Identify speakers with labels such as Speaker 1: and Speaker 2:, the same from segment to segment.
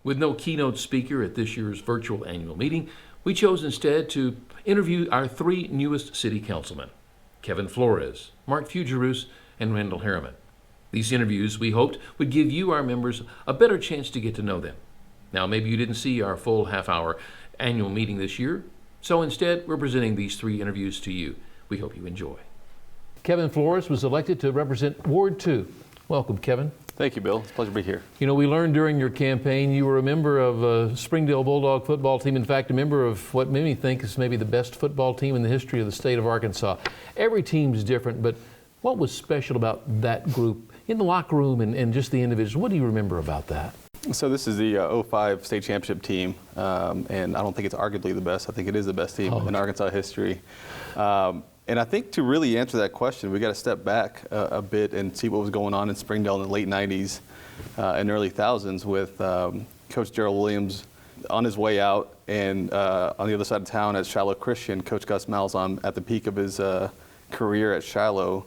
Speaker 1: With no keynote speaker at this year's virtual annual meeting, we chose instead to interview our three newest city councilmen, Kevin Flores, Mark Fugerus, and Randall Harriman. These interviews, we hoped, would give you, our members, a better chance to get to know them. Now, maybe you didn't see our full half-hour annual meeting this year, so instead, we're presenting these three interviews to you. We hope you enjoy. Kevin Flores was elected to represent Ward 2. Welcome, Kevin.
Speaker 2: Thank you, Bill. It's a pleasure to be here.
Speaker 1: You know, we learned during your campaign you were a member of Springdale Bulldog football team. In fact, a member of what many think is maybe the best football team in the history of the state of Arkansas. Every team's different, but what was special about that group in the locker room and just the individuals? What do you remember about that?
Speaker 2: So this is the 05 state championship team, and I don't think it's arguably the best. I think it is the best team in Arkansas history. And I think to really answer that question, we got to step back a bit and see what was going on in Springdale in the late 90s and early thousands with Coach Gerald Williams on his way out, and on the other side of town at Shiloh Christian, Coach Gus Malzahn at the peak of his career at Shiloh,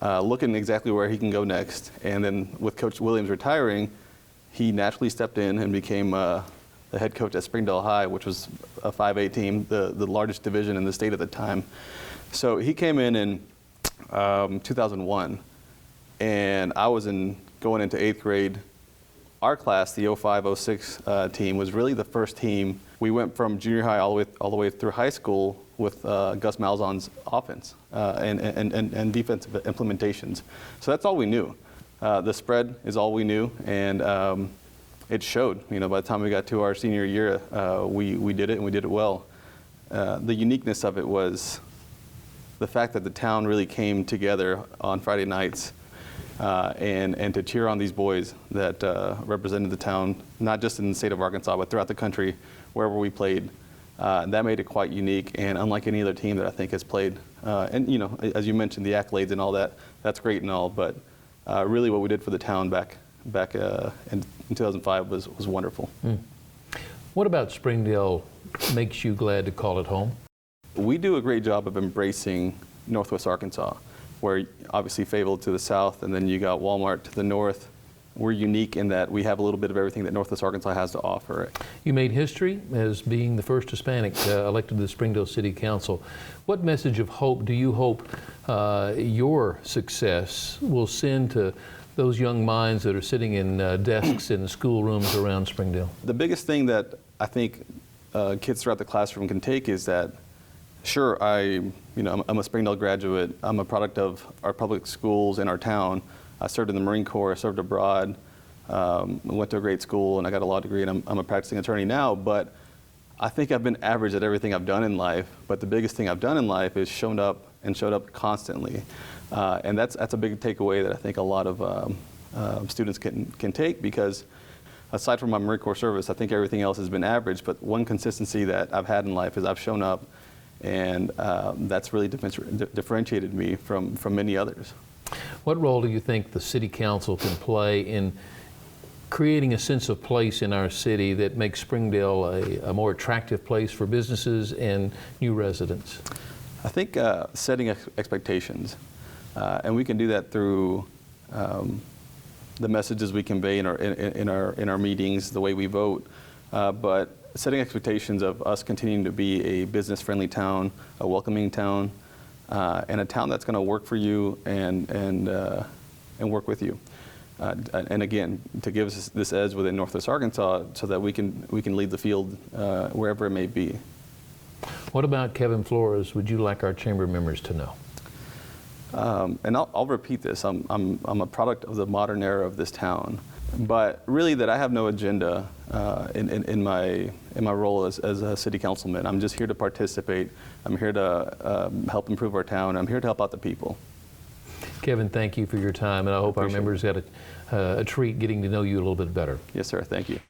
Speaker 2: looking exactly where he can go next. And then with Coach Williams retiring, he naturally stepped in and became the head coach at Springdale High, which was a 5A team, the largest division in the state at the time. So he came in 2001, and I was going into 8th grade. Our class, the 05-06 team, was really the first team. We went from junior high all the way through high school with Gus Malzahn's offense and defensive implementations. So that's all we knew. The spread is all we knew, and it showed. You know, by the time we got to our senior year, we did it, and we did it well. The uniqueness of it was the fact that the town really came together on Friday nights and to cheer on these boys that represented the town, not just in the state of Arkansas, but throughout the country, wherever we played. That made it quite unique and unlike any other team that I think has played. And, you know, as you mentioned, the accolades and all that, that's great and all, but really what we did for the town back in 2005 was wonderful.
Speaker 1: What about Springdale makes you glad to call it home?
Speaker 2: We do a great job of embracing Northwest Arkansas, where obviously Fayetteville to the south, and then you got Walmart to the north. We're unique in that we have a little bit of everything that Northwest Arkansas has to offer. You
Speaker 1: made history as being the first Hispanic elected to the Springdale City Council. What message of hope do you hope your success will send to those young minds that are sitting in desks in schoolrooms around Springdale?
Speaker 2: The biggest thing that I think kids throughout the classroom can take is that, sure, I'm a Springdale graduate. I'm a product of our public schools in our town. I served in the Marine Corps, I served abroad, went to a great school, and I got a law degree, and I'm a practicing attorney now. But I think I've been average at everything I've done in life. But the biggest thing I've done in life is showed up constantly. And that's a big takeaway that I think a lot of students can take, because aside from my Marine Corps service, I think everything else has been average. But one consistency that I've had in life is I've shown up, and that's really differentiated me from many others.
Speaker 1: What role do you think the City Council can play in creating a sense of place in our city that makes Springdale a more attractive place for businesses and new residents?
Speaker 2: I think setting expectations, and we can do that through the messages we convey in our meetings, the way we vote, but setting expectations of us continuing to be a business-friendly town, a welcoming town, and a town that's going to work for you and work with you. And again, to give us this edge within Northwest Arkansas so that we can lead the field wherever it may be.
Speaker 1: What about Kevin Flores would you like our chamber members to know?
Speaker 2: And I'll repeat this. I'm a product of the modern era of this town, but really that I have no agenda in my role as a city councilman. I'm just here to participate. I'm here to help improve our town. I'm here to help out the people.
Speaker 1: Kevin, thank you for your time, and I hope our members got a treat getting to know you a little bit better.
Speaker 2: Yes, sir. Thank you.